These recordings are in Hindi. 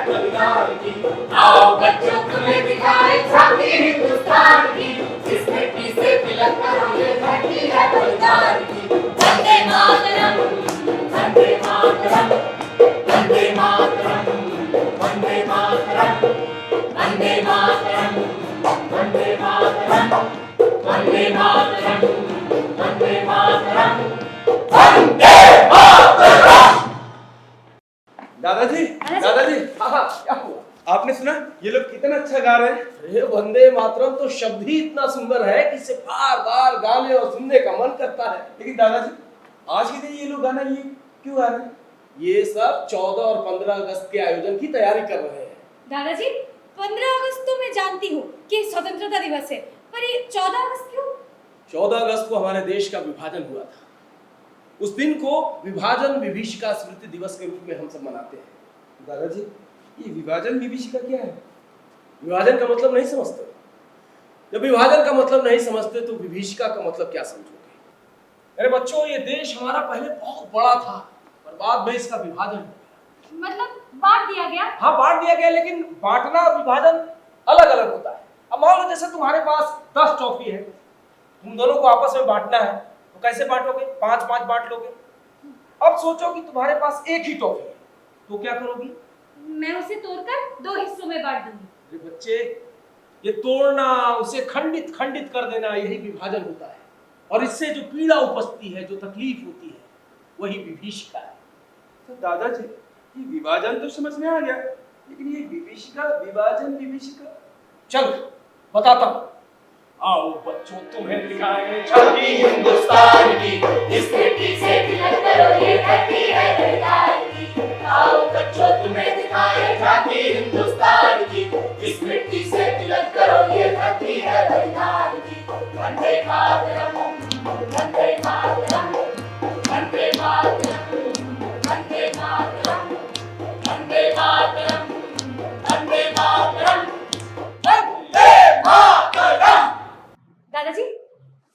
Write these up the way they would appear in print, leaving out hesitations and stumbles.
बलिदान की। आओ बच्चों तुम्हें दिखाए झांकी हिंदुस्तान की, इस मिट्टी से तिलक करो ये धरती है बलिदान की। वंदे मातरम, वंदे मातरम, वंदे मातरम, वंदे मातरम, वंदे मातरम, वंदे मातरम, वंदे मातरम, वंदे मातरम, वंदे मातरम। दादाजी, दादाजी, हाँ क्या हुआ? आपने सुना ये लोग कितना अच्छा गा रहे हैं? अरे वंदे मातरम तो शब्द ही इतना सुंदर है कि इसे बार बार गाने और सुनने का मन करता है। लेकिन दादाजी आज के दिन ये लोग गाना ये क्यों गा रहे हैं? ये सब 14 और 15 अगस्त के आयोजन की तैयारी कर रहे हैं। दादाजी 15 अगस्त तो मैं जानती हूँ कि स्वतंत्रता दिवस है, पर ये 14 अगस्त क्यों? 14 अगस्त को हमारे देश का विभाजन हुआ था। उस दिन को विभाजन विभीषिका स्मृति दिवस के रूप में हम सब मनाते हैं। दादाजी ये विभाजन विभीषिका क्या है? विभाजन का मतलब नहीं समझते? जब विभाजन का मतलब नहीं समझते तो विभीषिका का मतलब क्या समझोगे? अरे बच्चों, ये देश हमारा पहले बहुत बड़ा था, पर बाद में इसका विभाजन हो गया। मतलब बांट दिया गया? हाँ बांट दिया गया, लेकिन बांटना और विभाजन अलग अलग होता है। अब मान लो जैसे तुम्हारे पास 10 टॉफी है, तुम दोनों को आपस में बांटना है, तो कैसे बांटोगे? 5-5 बांट लोगे। अब सोचो कि तुम्हारे पास एक ही टॉफी है, तो क्या करोगी? मैं उसे तोड़कर 2 हिस्सों में बांट दूंगी। अरे बच्चे, ये तोड़ना, उसे खंडित खंडित कर देना, यही विभाजन होता है। और इससे जो पीड़ा उपजती है, जो तकलीफ होती है, वही विभीषिका है। तो दादाजी ये विभाजन तो समझ में आ गया, लेकिन ये विभीषिका, विभाजन विभीषिका, चल बताता हूँ। आओ बच्चों तुम्हें दिखाएं झांकी हिंदुस्तान की, इस मिट्टी से तिलक करो ये धरती है बलिदान की। आओ बच्चों तुम्हें दिखाए झांकी हिंदुस्तान की, इस मिट्टी से तिलक करो ये धरती है बलिदान की। वंदे मातरम, वंदे मातरम, वंदे मातरम, वंदे मातरम, वंदे मातरम, वंदे मातरम, वंदे मातरम। दादाजी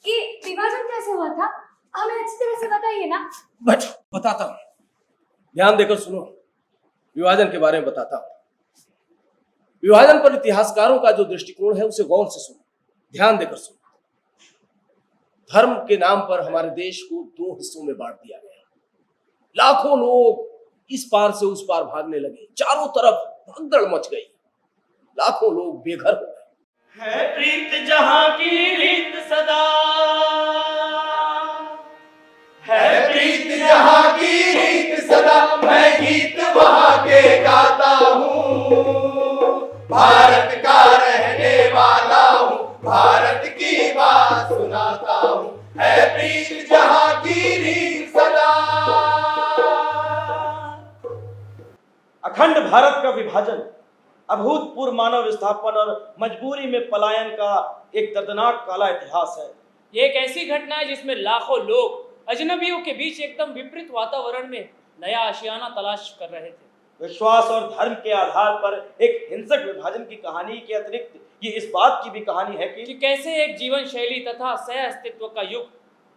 ये विभाजन कैसे हुआ था, हमें अच्छी तरह से बताइए ना। बच्चों बताता हूँ, ध्यान देकर सुनो। विभाजन के बारे में बताता हूँ। विभाजन पर इतिहासकारों का जो दृष्टिकोण है उसे गौर से सुनो, ध्यान देकर सुनो। धर्म के नाम पर हमारे देश को 2 हिस्सों में बांट दिया गया। लाखों लोग इस पार से उस पार भागने लगे, चारों तरफ भगदड़ मच गई, लाखों लोग बेघर हो गए। है प्रीत जहां की रीत सदा, है प्रीत जहां की रीत सदा, मैं गीत वहां के गाता हूँ। भारत का रहने वाला हूँ, भारत की बात सुनाता हूँ। है प्रीत जहां की रीत सदा। अखंड भारत का विभाजन अभूतपूर्व मानव विस्थापन और मजबूरी में पलायन का एक दर्दनाक काला इतिहास है। ये एक ऐसी घटना है जिसमें लाखों लोग अजनबियों के बीच एकदम विपरीत वातावरण में नया आशियाना तलाश कर रहे थे। विश्वास और धर्म के आधार पर एक हिंसक विभाजन की कहानी के अतिरिक्त ये इस बात की भी कहानी है कि कैसे एक जीवन शैली तथा सह अस्तित्व का युग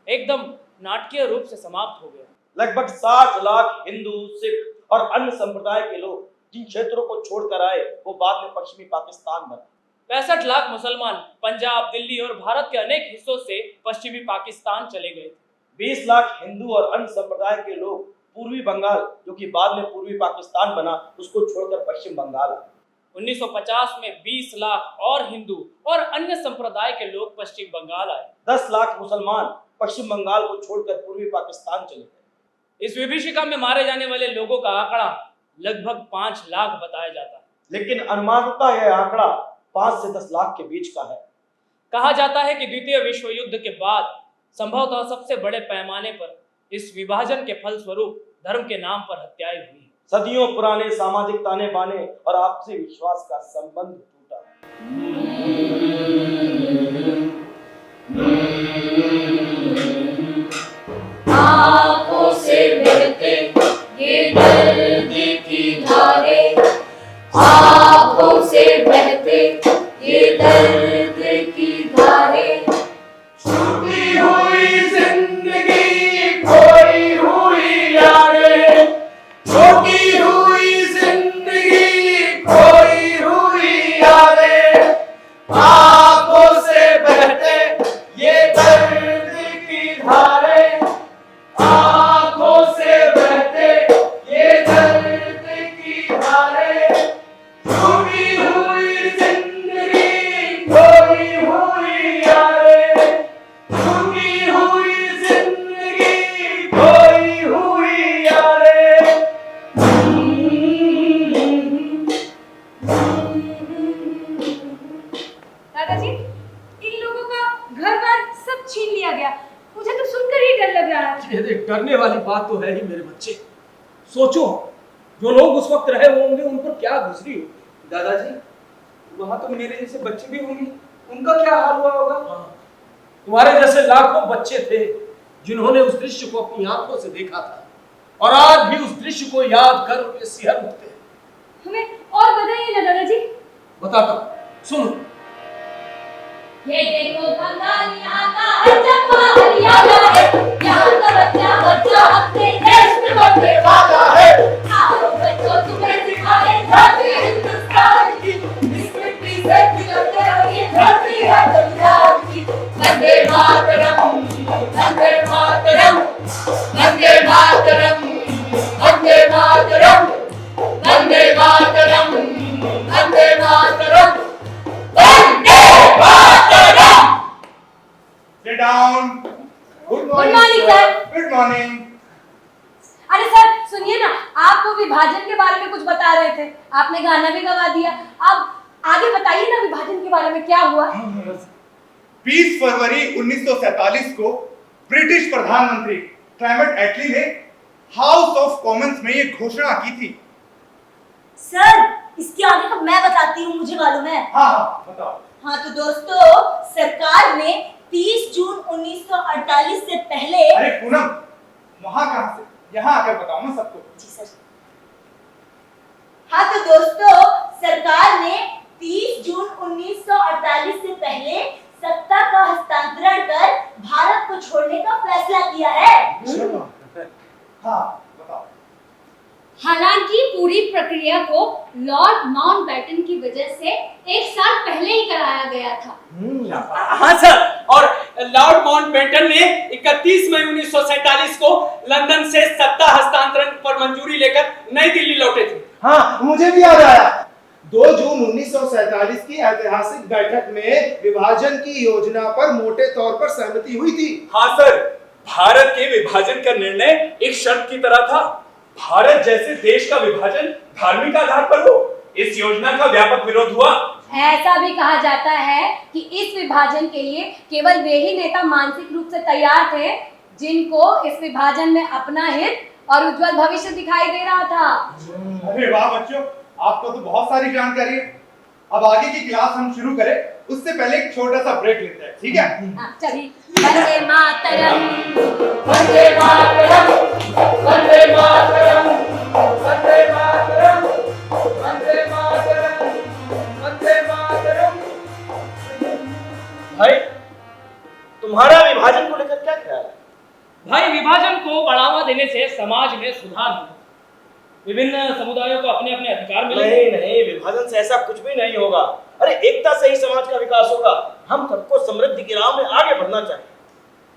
एकदम नाटकीय रूप से समाप्त हो गया। लगभग 60 लाख हिंदू, सिख और अन्य संप्रदाय के लोग जिन क्षेत्रों को छोड़कर आए वो बाद में पश्चिमी पाकिस्तान बने। 65 लाख मुसलमान पंजाब, दिल्ली और भारत के अनेक हिस्सों से पश्चिमी पाकिस्तान चले गए थे। 20 लाख हिंदू और अन्य संप्रदाय के लोग पूर्वी बंगाल, जो कि बाद में पूर्वी पाकिस्तान बना, उसको छोड़कर पश्चिम बंगाल आए। 1950 में 20 लाख और हिंदू और अन्य संप्रदाय के लोग पश्चिम बंगाल आए। 10 लाख मुसलमान पश्चिम बंगाल को छोड़कर पूर्वी पाकिस्तान चले गए। इस विभीषिका में मारे जाने वाले लोगों का आंकड़ा लगभग 5 लाख बताया जाता है, लेकिन अनुमानतः यह आंकड़ा 5 से 10 लाख के बीच का है। कहा जाता है कि द्वितीय विश्व युद्ध के बाद संभवतः सबसे बड़े पैमाने पर इस विभाजन के फलस्वरूप धर्म के नाम पर हत्याएं हुई। सदियों पुराने सामाजिक ताने बाने और आपसी विश्वास का संबंध टूटा। आँखों से बहते ये दर्द की धारे, आँखों से बहते ये दर्द की धारे। छूटी हुई जिंदगी, खोई हुई यादें, छूटी हुई जिंदगी, डरने वाली बात तो है ही मेरे बच्चे। सोचो, जो लोग उस वक्त रहे होंगे उन पर क्या गुजरी होगी। दादाजी, वहां तो मेरे जैसे बच्चे भी होंगे, उनका क्या हाल हुआ होगा? तुम्हारे जैसे लाखों बच्चे थे जिन्होंने उस दृश्य को अपनी आंखों से देखा था, और आज भी उस दृश्य को याद कर उनके सिहर उठते हैं। हमें और बताइए ना दादाजी। बताता हूं, सुनो। ये देखो बंगाल यहाँ का है चंपा हरियाणा है, यहाँ का बच्चा बच्चा अपने देश में बनने वाला है। आओ बच्चों तुम्हें सिखाए धरती हिंदुस्तान की, इस मिट्टी से खिलते हो ये धरती है पंजाब की। वंदे मातरम, वंदे मातरम, वंदे मातरम, वंदे मातरम, वंदे मातरम, वंदे मातरम, वंदे मातरम। Sit down. Good morning, morning, sir. Good morning. अरे सर सुनिए ना, आप तो विभाजन के बारे में कुछ बता रहे थे, आपने गाना भी गवा दिया। अब आगे बताइए ना, विभाजन के बारे में क्या हुआ? 20 फरवरी 1947 को ब्रिटिश प्रधानमंत्री क्लेमेंट एटली ने हाउस ऑफ कॉमन्स में ये घोषणा की थी। सर इसके आगे का मैं बताती हूँ, मुझे मालूम है। हाँ बताओ। हाँ तो दोस्तों, सरकार ने 30 जून 1948 से पहले। अरे पूनम, वहां कहां से, यहाँ आकर बताओ ना सबको। जी सर। हाँ तो दोस्तों, सरकार ने 30 जून 1948 से पहले सत्ता का हस्तांतरण कर भारत को छोड़ने का फैसला किया है। हाँ बताओ। हालांकि पूरी प्रक्रिया को लॉर्ड माउंटबेटन की वजह से 1 साल पहले ही कराया गया था। हाँ सर, और लॉर्ड माउंटबेटन ने 31 मई 1947 को लंदन से सत्ता हस्तांतरण पर मंजूरी लेकर नई दिल्ली लौटे थे। हाँ मुझे भी याद आया। 2 जून 1947 की ऐतिहासिक बैठक में विभाजन की योजना पर मोटे तौर पर सहमति हुई थी। हाँ सर, भारत के विभाजन का निर्णय एक शर्त की तरह था। भारत जैसे देश का विभाजन धार्मिक आधार पर हो, इस योजना का व्यापक विरोध हुआ। ऐसा भी कहा जाता है कि इस विभाजन के लिए केवल वे ही नेता मानसिक रूप से तैयार थे जिनको इस विभाजन में अपना हित और उज्जवल भविष्य दिखाई दे रहा था। अरे वाह बच्चों, आपको तो बहुत सारी जानकारी है। अब आगे की क्लास हम शुरू करें, उससे पहले एक छोटा सा ब्रेक लेते हैं, ठीक है? हाँ, चलिए। वंदे मातरम, वंदे मातरम, वंदे मातरम, वंदे मातरम, वंदे मातरम, वंदे मातरम। भाई, तुम्हारा विभाजन को लेकर क्या ख्याल है? भाई, विभाजन को बढ़ावा देने से समाज में सुधार होगा, विभिन्न समुदायों को अपने अपने अधिकार मिलेंगे। नहीं नहीं, विभाजन से ऐसा कुछ भी नहीं होगा। अरे एकता से ही समाज का विकास होगा। हम सबको समृद्धि की राह में आगे बढ़ना चाहिए।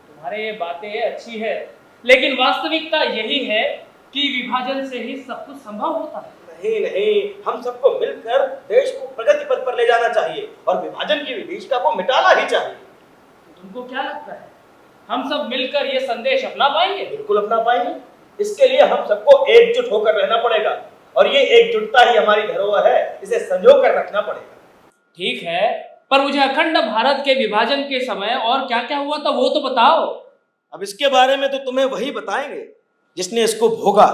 तुम्हारे ये बातें अच्छी है, लेकिन वास्तविकता यही है कि विभाजन से ही सब कुछ संभव होता है। नहीं नहीं, हम सबको मिलकर देश को प्रगति पथ पर ले जाना चाहिए और विभाजन की विभीषिका को मिटाना ही चाहिए। तो तुमको क्या लगता है, हम सब मिलकर ये संदेश अपना पाएंगे? बिल्कुल अपना पाएंगे। इसके लिए हम सबको एकजुट होकर रहना पड़ेगा, और ये एकजुटता ही हमारी धरोहर है, इसे संजो कर रखना पड़ेगा। ठीक है, पर मुझे अखंड भारत के विभाजन के समय और क्या क्या हुआ था वो तो बताओ। अब इसके बारे में तो तुम्हें वही बताएंगे जिसने इसको भोगा।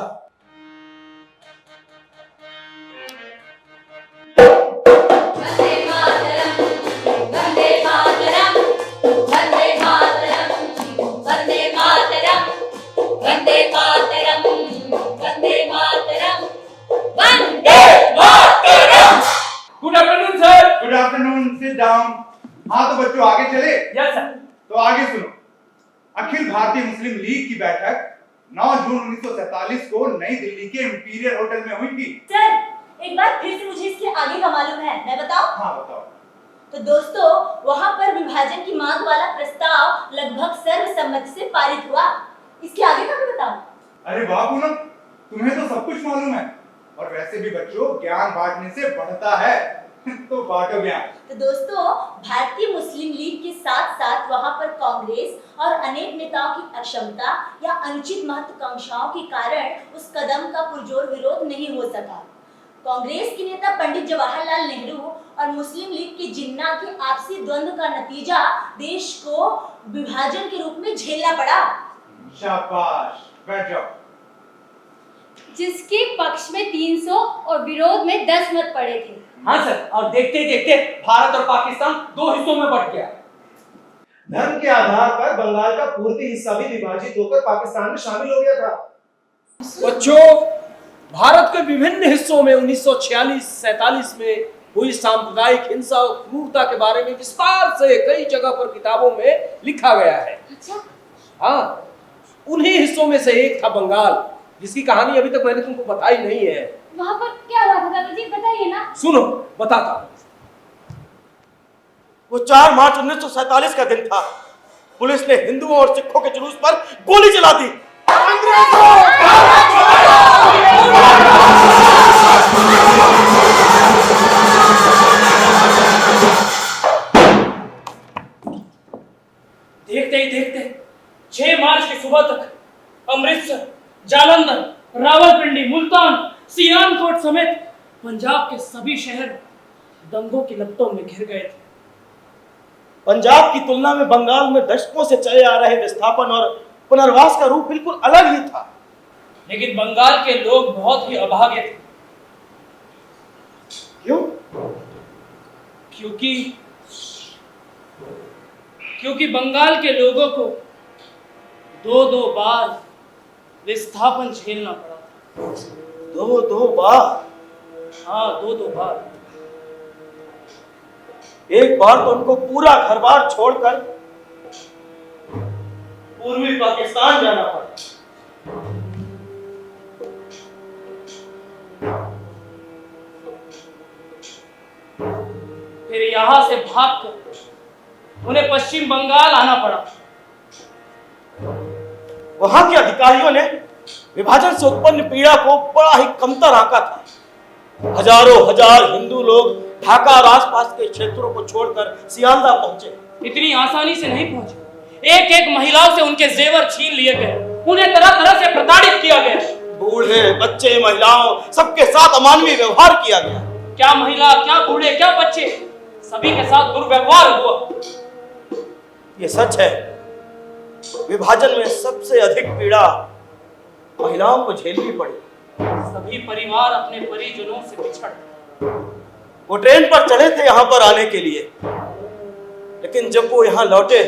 वंदे मातरम, वंदे मातरम, वंदे मातरम, वंदे मातरम, वंदे मातरम, वंदे मातरम, वंदे मातरम। Good afternoon sir. Good afternoon, sit down. हाँ तो बच्चों आगे चले। Yes sir. तो आगे सुनो। अखिल भारतीय मुस्लिम लीग की बैठक 9 जून 1947 को नई दिल्ली के इंपीरियल होटल में हुई थी। सर एक बार फिर से मुझे इसके आगे का मालूम है, मैं बताऊं? हाँ बताओ। तो दोस्तों, वहां पर विभाजन की मांग वाला प्रस्ताव लगभग सर्वसम्मति से पारित हुआ। इसके आगे का भी बताओ। अरे वाह पूनम, तुम्हें तो सब कुछ मालूम है। और वैसे भी बच्चों, ज्ञान बांटने से बढ़ता है। तो बांटो ज्ञान। तो दोस्तों, भारतीय मुस्लिम लीग के साथ साथ वहां पर कांग्रेस और अनेक नेताओं की अक्षमता या अनुचित महत्वाकांक्षाओं के कारण उस कदम का पुरजोर विरोध नहीं हो सका। कांग्रेस के नेता पंडित जवाहरलाल नेहरू और मुस्लिम लीग के जिन्ना के आपसी द्वंद्व का नतीजा देश को विभाजन के रूप में झेलना पड़ा। शाबाश। बैठ जाओ। जिसके पक्ष में 300 और विरोध में 10 मत पड़े थे। हाँ सर, और देखते देखते भारत और पाकिस्तान 2 हिस्सों में बंट गया। धर्म के आधार पर बंगाल का पूर्वी हिस्सा भी विभाजित होकर पाकिस्तान में शामिल हो गया था। बच्चों, भारत के विभिन्न हिस्सों में 1946-47 में हुई सांप्रदायिक हिंसा और क्रूरता के बारे में विस्तार से कई जगह पर किताबों में लिखा गया है। अच्छा, हाँ, उन्हीं हिस्सों में से एक था बंगाल, जिसकी कहानी अभी तक मैंने तुमको बताई नहीं है। वहाँ पर क्या हुआ था दादाजी, बताइए ना। सुनो, बताता हूँ। वो 4 मार्च 1947 का दिन था। पुलिस ने हिंदुओं और सिखों के जुलूस पर गोली चला दी। देखते ही देखते 6 मार्च की सुबह तक अमृतसर, जालंधर, रावलपिंडी, मुल्तान, सियालकोट समेत पंजाब के सभी शहर दंगों की लपटों में घिर गए थे। पंजाब की तुलना में बंगाल में दशकों से चले आ रहे विस्थापन और पुनर्वास का रूप बिल्कुल अलग ही था। लेकिन बंगाल के लोग बहुत ही अभागे थे। क्यों? क्योंकि बंगाल के लोगों को 2-2 बार विस्थापन झेलना पड़ा था। 2-2 बार? हाँ, 2-2 बार। एक बार तो उनको पूरा घर-बार छोड़कर पूर्वी पाकिस्तान जाना पड़ा। फिर यहां से भागकर उन्हें पश्चिम बंगाल आना पड़ा। वहां के अधिकारियों ने विभाजन से उत्पन्न पीड़ा को बड़ा ही कमतर आंका था। हजारों हजार हिंदू लोग ढाका और आसपास के क्षेत्रों को छोड़कर सियालदा पहुंचे। इतनी आसानी से नहीं पहुंचे। एक एक महिलाओं से उनके जेवर छीन लिए गए, उन्हें तरह तरह से प्रताड़ित किया गया। बूढ़े, बच्चे, महिलाओं सबके साथ अमानवीय व्यवहार किया गया। क्या महिला, क्या बूढ़े, क्या बच्चे, सभी के साथ दुर्व्यवहार हुआ। ये सच है, विभाजन में सबसे अधिक पीड़ा महिलाओं को झेलनी पड़ी। सभी परिवार अपने परिजनों से बिछड़। वो ट्रेन पर चढ़े थे यहाँ पर आने के लिए, लेकिन जब वो यहाँ लौटे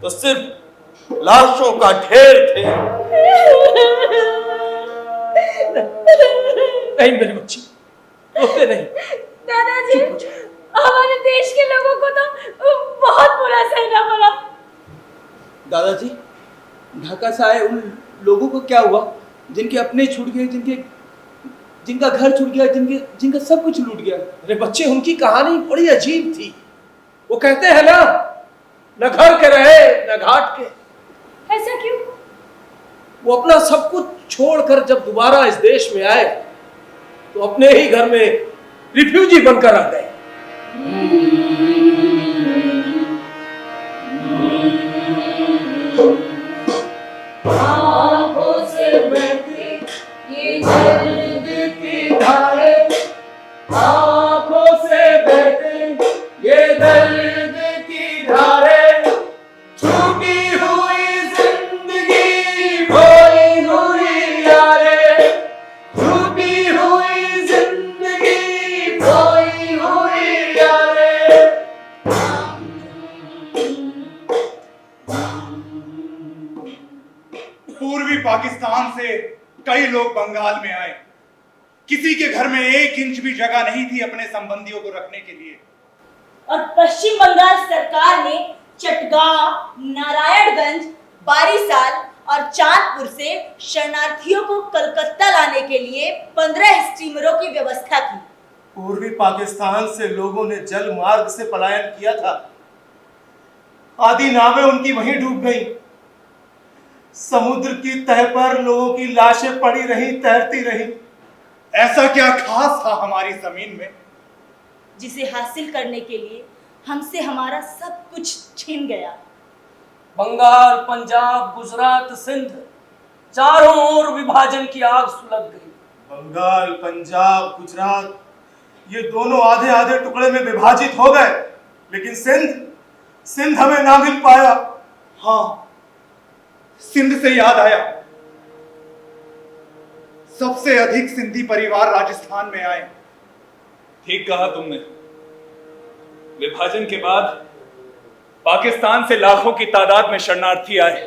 तो सिर्फ लाशों का ढेर थे। नहीं मेरी बच्ची, रोते नहीं। दादाजी, हमारे देश के लोगों को तो बहुत बुरा सहना पड़ा। दादाजी, ढाका से आए उन लोगों को क्या हुआ जिनके अपने छूट गए, जिनका घर छूट गया, जिनका सब कुछ लूट गया? अरे बच्चे, उनकी कहानी बड़ी अजीब थी। वो कहते हैं ना, न घर के रहे न घाट के। ऐसा क्यों? वो अपना सब कुछ छोड़कर जब दोबारा इस देश में आए तो अपने ही घर में रिफ्यूजी बनकर आ गए। आंखों से बहती ये दर्द की धारें, आंखों से बहती ये दर्द की धारें, छूटी हुई जिंदगी खोई हुई यारें, छूटी हुई जिंदगी खोई हुई यारें। पूर्वी पाकिस्तान से कई लोग बंगाल में आए। किसी के घर में 1 इंच भी जगह नहीं थी अपने संबंधियों को रखने के लिए। और पश्चिम बंगाल सरकार ने चटगांव, नारायणगंज, बारिसाल और चांदपुर से शरणार्थियों को कलकत्ता लाने के लिए 15 स्टीमरों की व्यवस्था की। पूर्वी पाकिस्तान से लोगों ने जल मार्ग से पलायन किया था। आधी नावें उनकी वहीं डूब गईं। समुद्र की तह पर लोगों की लाशें पड़ी रहीं, तैरती रहीं। ऐसा क्या खास था हमारी जमीन में जिसे हासिल करने के लिए हमसे हमारा सब कुछ छीन गया? बंगाल, पंजाब, गुजरात, सिंध, चारों ओर विभाजन की आग सुलग गई। बंगाल, पंजाब, गुजरात ये दोनों आधे आधे टुकड़े में विभाजित हो गए, लेकिन सिंध हमें ना मिल पाया। हाँ, सिंध से याद आया, सबसे अधिक सिंधी परिवार राजस्थान में आए। ठीक कहा तुमने। विभाजन के बाद पाकिस्तान से लाखों की तादाद में शरणार्थी आए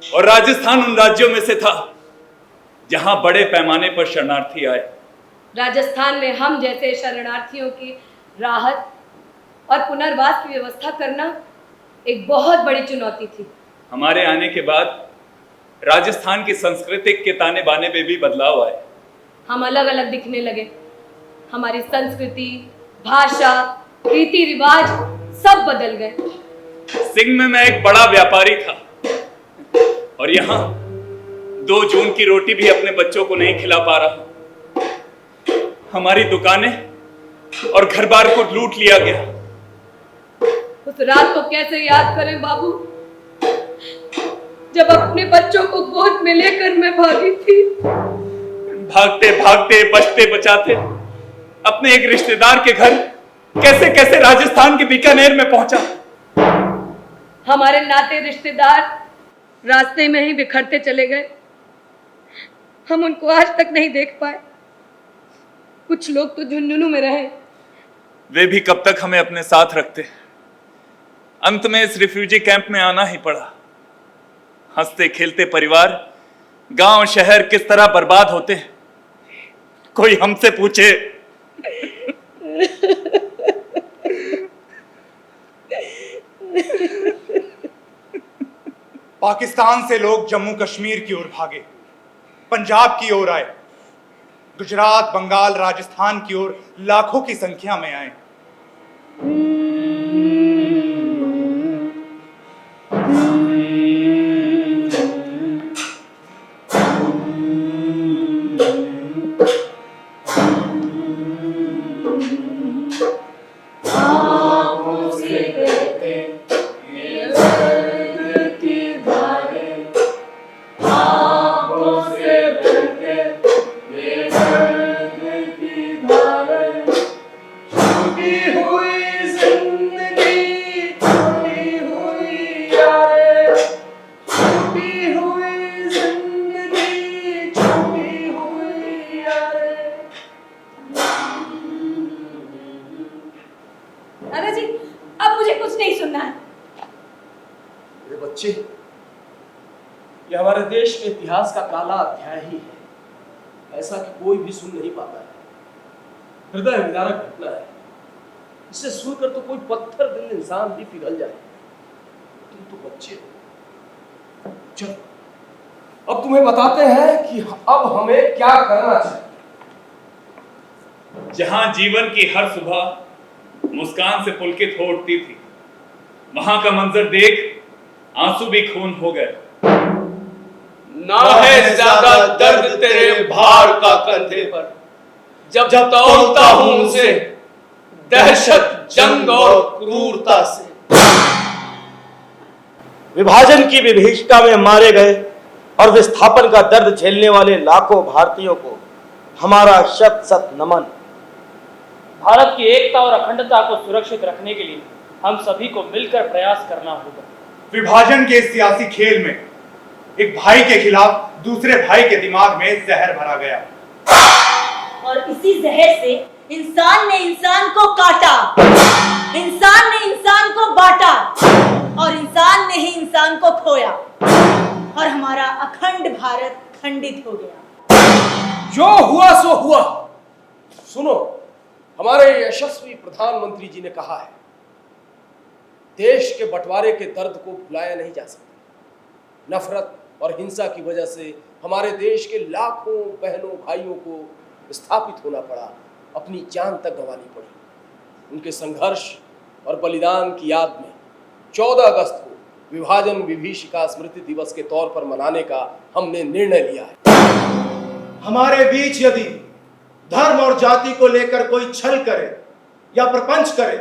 और राजस्थान उन राज्यों में से था जहां बड़े पैमाने पर शरणार्थी आए। राजस्थान में हम जैसे शरणार्थियों की राहत और पुनर्वास की व्यवस्था करना एक बहुत बड़ी चुनौती थी। हमारे आने के बाद राजस्थान की सांस्कृतिक के ताने बाने में भी बदलाव आए। हम अलग अलग दिखने लगे। हमारी संस्कृति, भाषा, रीति रिवाज सब बदल गए। सिंह में मैं एक बड़ा व्यापारी था और यहाँ 2 जून की रोटी भी अपने बच्चों को नहीं खिला पा रहा। हमारी दुकानें और घर बार को लूट लिया गया। उस रात को कैसे याद करें बाबू, जब अपने बच्चों को गोद में लेकर मैं भागी थी। भागते भागते, बचते बचाते अपने एक रिश्तेदार के घर कैसे कैसे राजस्थान के बीकानेर में पहुंचा। हमारे नाते रिश्तेदार रास्ते में ही बिखरते चले गए। हम उनको आज तक नहीं देख पाए। कुछ लोग तो झुंझुनू में रहे। वे भी कब तक हमें अपने साथ रखते। अंत में इस रिफ्यूजी कैंप में आना ही पड़ा। हंसते खेलते परिवार, गांव शहर किस तरह बर्बाद होते, कोई हमसे पूछे। पाकिस्तान से लोग जम्मू कश्मीर की ओर भागे, पंजाब की ओर आए, गुजरात, बंगाल, राजस्थान की ओर लाखों की संख्या में आए। दादाजी, अब मुझे कुछ नहीं सुनना है। मेरे बच्चे, ये हमारे देश के इतिहास का काला अध्याय ही है, ऐसा कि कोई भी सुन नहीं पाता है। हृदय विदारक घटना है। इसे सुनकर तो कोई पत्थर दिल इंसान भी पिघल जाए। तुम तो बच्चे हो। चलो, अब तुम्हें बताते हैं कि अब हमें क्या करना चाहिए। जहां जीवन की हर सुबह मुस्कान से पुलकित हो उठती थी, वहां का मंजर देख आंसू भी खून हो गए। ना है ज्यादा दर्द तेरे भार का कंधे पर, जब तोड़ता हूं उसे दहशत, जंग और क्रूरता से। विभाजन की विभीषिका में मारे गए और विस्थापन का दर्द झेलने वाले लाखों भारतीयों को हमारा शत शत नमन। भारत की एकता और अखंडता को सुरक्षित रखने के लिए हम सभी को मिलकर प्रयास करना होगा। विभाजन के सियासी खेल में एक भाई के खिलाफ दूसरे भाई के दिमाग में जहर भरा गया और इसी जहर से इंसान ने इंसान को काटा, इंसान ने इंसान को बांटा और इंसान ने ही इंसान को खोया और हमारा अखंड भारत खंडित हो गया। जो हुआ सो हुआ। सुनो, हमारे यशस्वी प्रधानमंत्री जी ने कहा है, देश के बंटवारे के दर्द को भुलाया नहीं जा सकता। नफरत और हिंसा की वजह से हमारे देश के लाखों बहनों भाइयों को विस्थापित होना पड़ा, अपनी जान तक गंवानी पड़ी। उनके संघर्ष और बलिदान की याद में 14 अगस्त को विभाजन विभीषिका स्मृति दिवस के तौर पर मनाने का हमने निर्णय लिया है। हमारे बीच यदि धर्म और जाति को लेकर कोई छल करे या प्रपंच करे,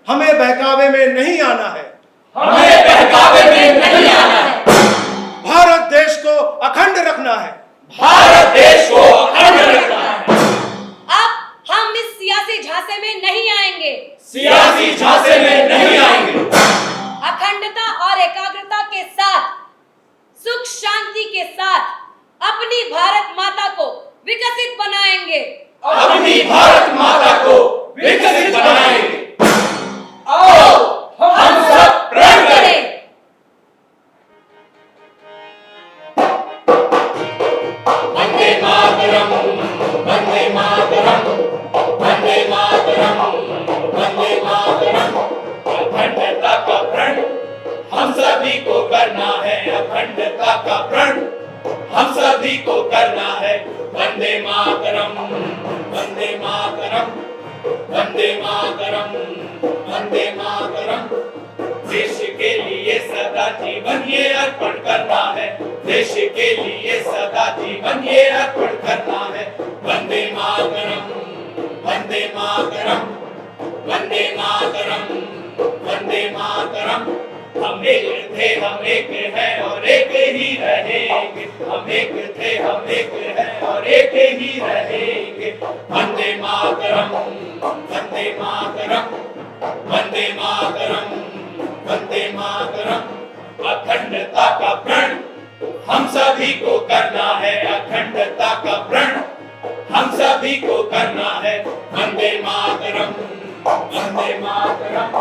हमें बहकावे में नहीं आना है। हमें बहकावे में नहीं आना है। भारत देश को अखंड रखना है। भारत देश को अखंड रखना है। अब हम इस सियासी झांसे में नहीं आएंगे। सियासी झांसे में नहीं आएंगे। अखंडता और एकाग्रता के साथ, सुख शांति के साथ अपनी भारत माता विकसित बनाएंगे। अपनी भारत माता को विकसित बनाएंगे। आओ हम सब प्रण करें। वंदे मातरम, वंदे मातरम, वंदे मातरम, वंदे मातरम। अखंडता का प्रण हम सभी को करना है, अखंडता का प्रण हम सभी को करना है। वंदे मातरम, वंदे मातरम, वंदे मातरम, वंदे मातरम। देश के लिए सदा जीवन ये अर्पण करना है, देश के लिए सदा जीवन ये अर्पण करना है। वंदे मातरम, वंदे मातरम, वंदे मातरम, वंदे मातरम। हम एक थे, हम एक हैं और एक ही रहेंगे। हम एक थे, हम एक हैं और एक ही रहेंगे। वंदे मातरम, वंदे मातरम, वंदे मातरम, वंदे मातरम। अखंडता का प्रण हम सभी को करना है, अखंडता का प्रण हम सभी को करना है। वंदे मातरम, वंदे मातरम,